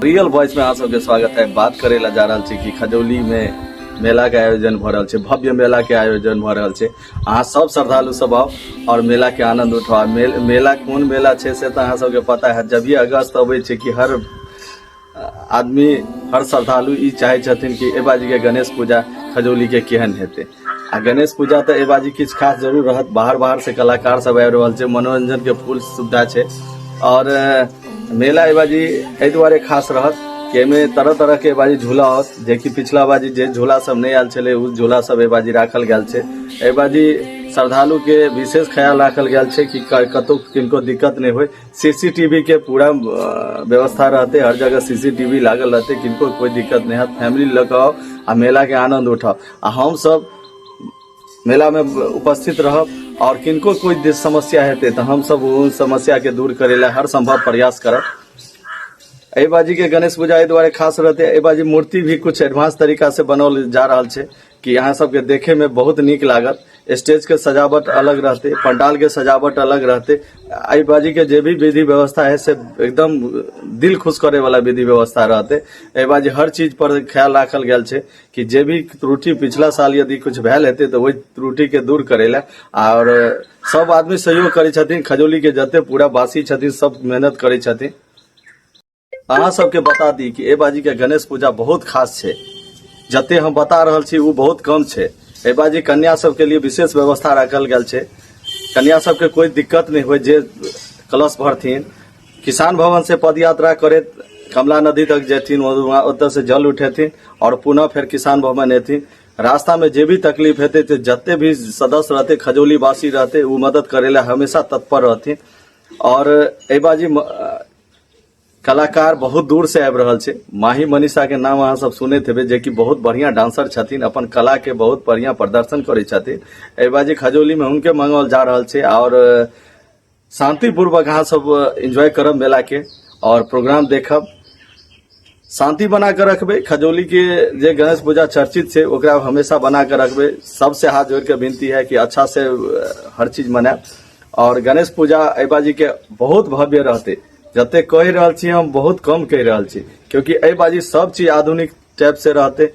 Real voice में आप सबके स्वागत है। बात करेला जा रहा है कि खजौली में मेला के आयोजन भ रहा है, भव्य मेला के आयोजन भ रहा है। अहाँ सब श्रद्धालु सब आओ और मेला के आनंद उठाओ। मेला कौन मेला है से तो अहाँ सबके पता है। जब भी अगस्त अबै छै कि हर आदमी हर श्रद्धालु ई चाहे छथिन कि ए बाजी के गणेश पूजा खजौली के केहन हेतै। आ गणेश पूजा तो ए बाजी किछ खास जरूर रहत। बाहर से कलाकार सब आबि रहल छै, मनोरंजन के फुल सुविधा छै। और मेला ए बाजी एहि दुआरे खास रहत कि एहिमे तरह तरह के बाजी झूला होत, जे कि पिछला बाजी जे झूला सब नहीं आयल छले उ झूला सब ए बाजी राखल गेल छै। ए बाजी श्रद्धालु के विशेष ख्याल राखल गेल छै कि कतौ किनको दिक्कत नहीं होय। सीसीटीवी के पूरा व्यवस्था रहते, हर जगह सीसीटीवी लागल रहते, किनको कोई दिक्कत नहीं है। फैमिली लग आओ आ मेला के आनंद उठाओ। आ हम सब मेला में उपस्थित रहब और किनको कोई समस्या हेते तो हम सब उन समस्या के दूर करेला हर संभव प्रयास करब। ए बाजी के गणेश पूजा ए द्वारे खास रहते। ए बाजी मूर्ति भी कुछ एडवांस तरीका से बनल जा रहा है कि यहाँ सबके देखे में बहुत नीक लागत। स्टेज के सजावट अलग रहते, पंडाल के सजावट अलग रहते। ए बाजी के जे भी विधि व्यवस्था है से एकदम दिल खुश करे वाला विधि व्यवस्था रहते। ए बाजी हर चीज पर ख्याल राखल गेल छै कि जे भी त्रुटि पिछला साल यदि कुछ भेल हेते तो वही त्रुटि के दूर करेला और सब आदमी सहयोग करे छथिन। खजौली के जते पूरा वासी छथिन सब मेहनत करे छथिन। अहाँ सबके बता दी कि ए बाजी के गणेश पूजा बहुत खास छै। जते हम बता रहल छी वो बहुत कम छै। ए बाजी कन्या सब के लिए विशेष व्यवस्था रखल गेल छै। कन्या सब के कोई दिक्कत नहीं हो, जे कलश भरथिन किसान भवन से पद यात्रा करे कमला नदी तक जेथिन, ओतऽ से जल उठेथिन और पुनः फिर किसान भवन एथिन। रास्ता में जे भी तकलीफ हेते तो जते भी सदस्य रहते खजौली वासी रहते वो मदद करेला हमेशा तत्पर रहथिन। और ए बाजी कलाकार बहुत दूर से आबि रहल छै। माही मनीषा के नाम अहाँ सब सुनैत हेबै, जे कि बहुत बढ़िया डांसर छथिन, अपन कला के बहुत बढ़िया प्रदर्शन करे छथिन। ए बाजी खजौली में उनके मंगाओल जा रहल छै और शांतिपूर्वक अहाँ सब एंजॉय करब मेला के और प्रोग्राम देखब। शांति बना कर रखबे। खजौली के जे गणेश पूजा चर्चित छै ओकरा हमेशा बना कर रखबे। सबसे हाथ जोड़ के विनती है कि अच्छा से हर चीज मनाएब। और गणेश पूजा ए बाजी के बहुत भव्य रहते। जते कह रहल छी हम बहुत कम कह रहल छी, क्योंकि ए बाजी सब चीज आधुनिक टाइप से रहते।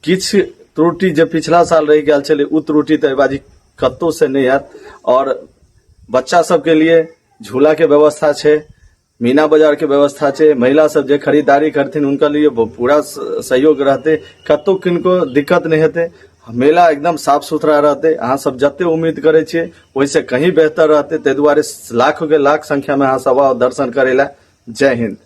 किछ त्रुटि जे पिछला साल रह गया छले उ त्रुटि तो ए बाजी कत्तो से नहीं है। और बच्चा सब के लिए झूला के व्यवस्था छै, मीना बाजार के व्यवस्था छै। महिला सब जे खरीदारी करथिन उनका लिए पूरा सहयोग रहते, कत्तो किनको दिक्कत नहीं हेते। मेला एकदम साफ सुथरा रहते। अहाँ सब जते उम्मीद करे छे वैसे कहीं बेहतर रहते। ते दुआरे लाखों के लाख संख्या में अहाँ सब आओ दर्शन करेला। जय हिंद।